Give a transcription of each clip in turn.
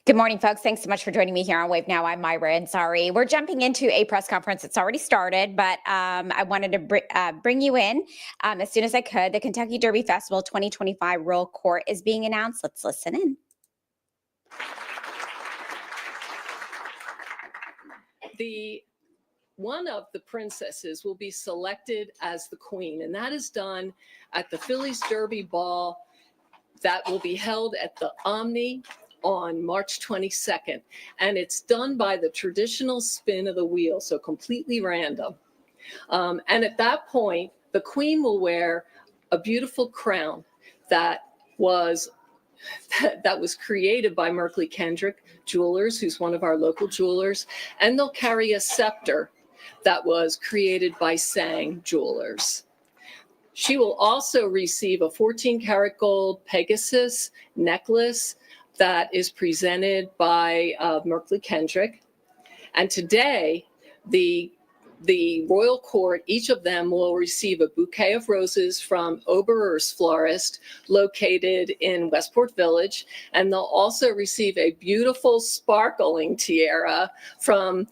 Good morning, folks. Thanks so much for joining me here on Wave Now. I'm Myra Ansari. We're jumping into a press conference that's already started, but I wanted to bring you in as soon as I could. The Kentucky Derby Festival 2025 Royal Court is being announced. Let's listen in. One of the princesses will be selected as the queen, and that is done at the Phillies Derby Ball that will be held at the Omni on March 22nd. And it's done by the traditional spin of the wheel, so completely random. And at that point, the queen will wear a beautiful crown that was created by Merkley Kendrick Jewelers, who's one of our local jewelers, and they'll carry a scepter that was created by Sang Jewelers. She will also receive a 14-karat gold Pegasus necklace that is presented by Merkley Kendrick. And today, the Royal Court, each of them will receive a bouquet of roses from Oberer's florist located in Westport Village. And they'll also receive a beautiful sparkling tiara from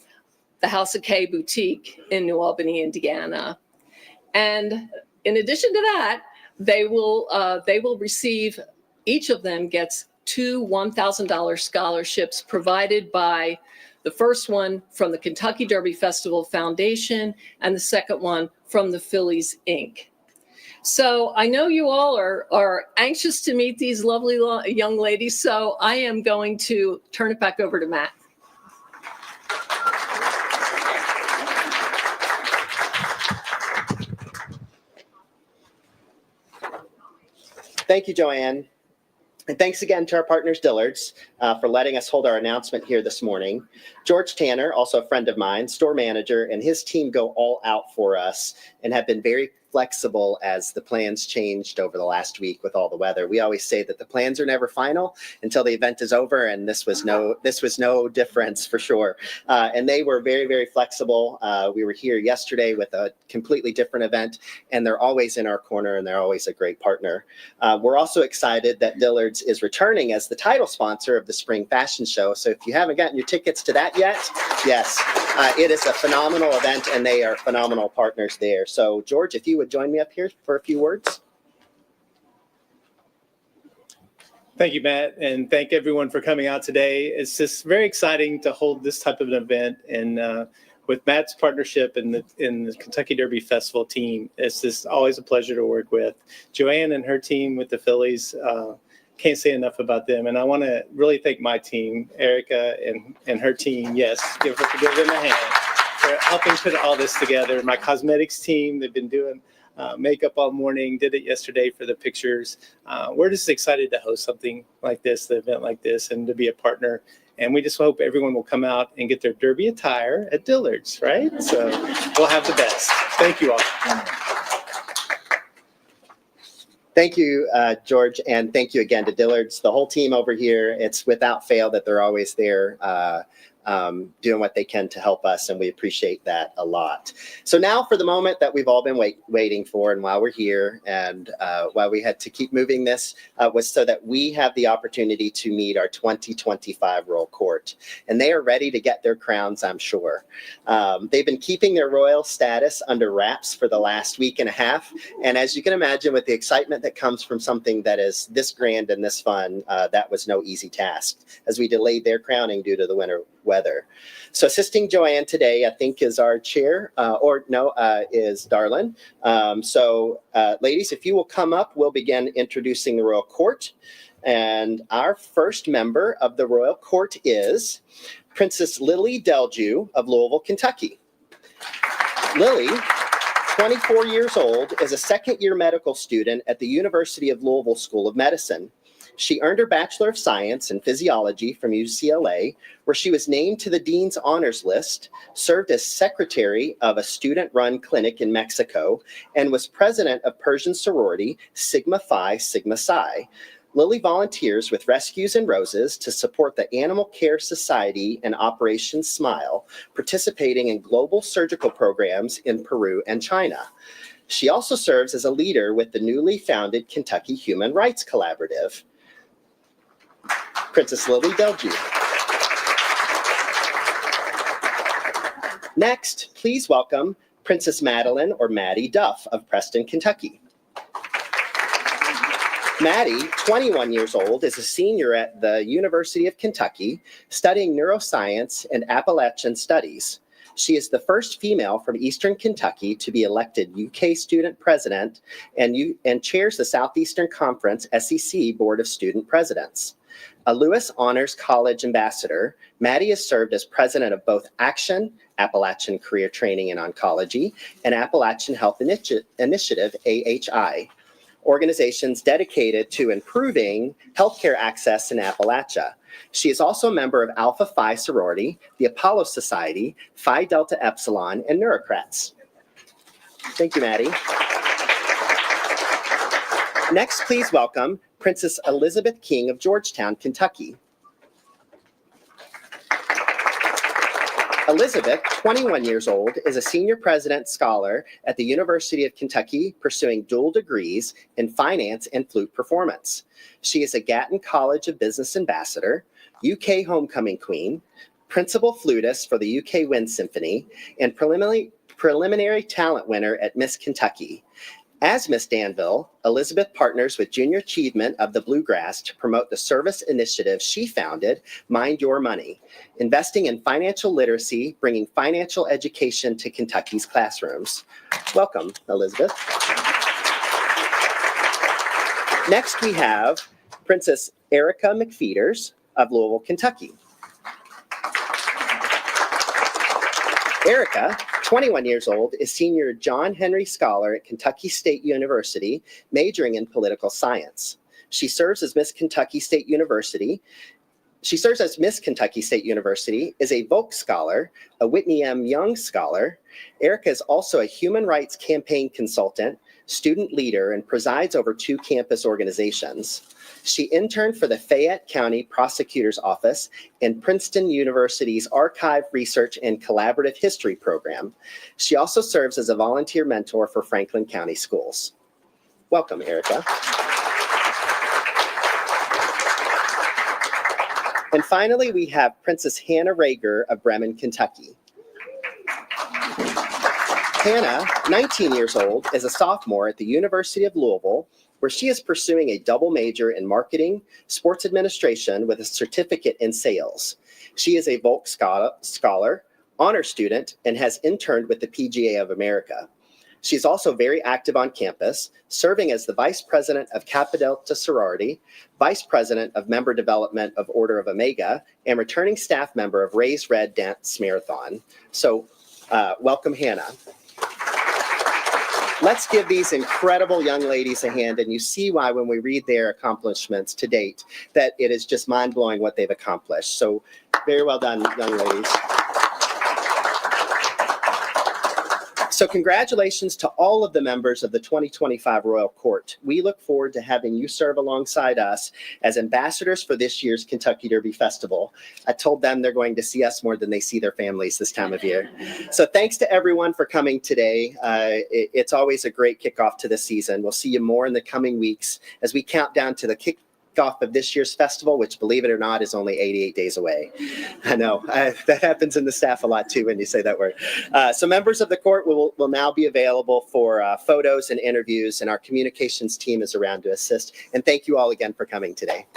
the House of K Boutique in New Albany, Indiana. And in addition to that, they will receive, each of them gets 2 $1,000 scholarships provided by the first one from the Kentucky Derby Festival Foundation and the second one from the Phillies Inc. So I know you all are anxious to meet these lovely young ladies, so I am going to turn it back over to Matt. Thank you, Joanne. And thanks again to our partners, Dillard's, for letting us hold our announcement here this morning. George Tanner, also a friend of mine, store manager, and his team go all out for us and have been very flexible as the plans changed over the last week with all the weather. We always say that the plans are never final until the event is over, and this was no difference for sure. And they were very, very flexible. We were here yesterday with a completely different event, and they're always in our corner, and they're always a great partner. We're also excited that Dillard's is returning as the title sponsor of the Spring Fashion Show. So if you haven't gotten your tickets to that yet, yes, it is a phenomenal event, and they are phenomenal partners there. So George, if you would join me up here for a few words. Thank you, Matt, and thank everyone for coming out today. It's just very exciting to hold this type of an event, and with Matt's partnership in the Kentucky Derby Festival team, it's just always a pleasure to work with. Joanne and her team with the Phillies, can't say enough about them, and I want to really thank my team, Erica and her team. Yes, give them a hand for helping put all this together. My cosmetics team, they've been doing makeup all morning, did it yesterday for the pictures. We're just excited to host something like this, the event like this, and to be a partner. And we just hope everyone will come out and get their Derby attire at Dillard's, right? So we'll have the best. Thank you all. Thank you, George, and thank you again to Dillard's, the whole team over here. It's without fail that they're always there doing what they can to help us, and we appreciate that a lot. So now for the moment that we've all been waiting for, and while we're here and while we had to keep moving this, was so that we have the opportunity to meet our 2025 Royal Court. And they are ready to get their crowns, I'm sure. They've been keeping their royal status under wraps for the last week and a half. And as you can imagine, with the excitement that comes from something that is this grand and this fun, that was no easy task, as we delayed their crowning due to the winter weather. So assisting Joanne today, I think, is our chair, is Darlin. Ladies, if you will come up, we'll begin introducing the Royal Court. And our first member of the Royal Court is Princess Lily Delju of Louisville, Kentucky. Lily, 24 years old, is a second-year medical student at the University of Louisville School of Medicine. She earned her Bachelor of Science in Physiology from UCLA, where she was named to the Dean's Honors List, served as secretary of a student-run clinic in Mexico, and was president of Persian sorority Sigma Phi Sigma Psi. Lily volunteers with Rescues and Roses to support the Animal Care Society and Operation Smile, participating in global surgical programs in Peru and China. She also serves as a leader with the newly founded Kentucky Human Rights Collaborative. Princess Lily Delju. Next, please welcome Princess Madeline or Maddie Duff of Preston, Kentucky. Maddie, 21 years old, is a senior at the University of Kentucky studying neuroscience and Appalachian studies. She is the first female from Eastern Kentucky to be elected UK student president and chairs the Southeastern Conference SEC Board of Student Presidents. A Lewis Honors College ambassador, Maddie has served as president of both Action, Appalachian Career Training in Oncology, and Appalachian Health Initiative, AHI, organizations dedicated to improving healthcare access in Appalachia. She is also a member of Alpha Phi sorority, the Apollo Society, Phi Delta Epsilon, and Neurocrats. Thank you, Maddie. Next, please welcome Princess Elizabeth King of Georgetown, Kentucky. Elizabeth, 21 years old, is a senior president scholar at the University of Kentucky, pursuing dual degrees in finance and flute performance. She is a Gatton College of Business ambassador, UK homecoming queen, principal flutist for the UK Wind Symphony, and preliminary talent winner at Miss Kentucky. As Miss Danville, Elizabeth partners with Junior Achievement of the Bluegrass to promote the service initiative she founded, Mind Your Money, investing in financial literacy, bringing financial education to Kentucky's classrooms. Welcome, Elizabeth. Next, we have Princess Erica McFeeters of Louisville, Kentucky. Erica, 21 years old, is senior John Henry Scholar at Kentucky State University, majoring in political science. She serves as Miss Kentucky State University. Is a Volk Scholar, a Whitney M. Young Scholar. Erica is also a human rights campaign consultant, student leader, and presides over 2 campus organizations. She interned for the Fayette County Prosecutor's Office and Princeton University's Archive Research and Collaborative History program. She also serves as a volunteer mentor for Franklin County Schools. Welcome, Erica. And finally, we have Princess Hannah Rager of Bremen, Kentucky. Hannah, 19 years old, is a sophomore at the University of Louisville, where she is pursuing a double major in marketing, sports administration with a certificate in sales. She is a Volk Scholar, honor student, and has interned with the PGA of America. She's also very active on campus, serving as the Vice President of Kappa Delta Sorority, Vice President of Member Development of Order of Omega, and returning staff member of Raise Red Dance Marathon. So welcome, Hannah. Let's give these incredible young ladies a hand, and you see why when we read their accomplishments to date, that it is just mind-blowing what they've accomplished. So very well done, young ladies. So congratulations to all of the members of the 2025 Royal Court. We look forward to having you serve alongside us as ambassadors for this year's Kentucky Derby Festival. I told them they're going to see us more than they see their families this time of year. So thanks to everyone for coming today. It's always a great kickoff to the season. We'll see you more in the coming weeks as we count down to the kickoff of this year's festival, which, believe it or not, is only 88 days away. I know that happens in the staff a lot too when you say that word. So members of the court will now be available for photos and interviews, and our communications team is around to assist. And thank you all again for coming today.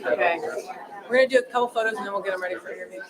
Okay. We're gonna do a couple photos and then we'll get them ready for interview.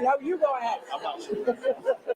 No, you go ahead.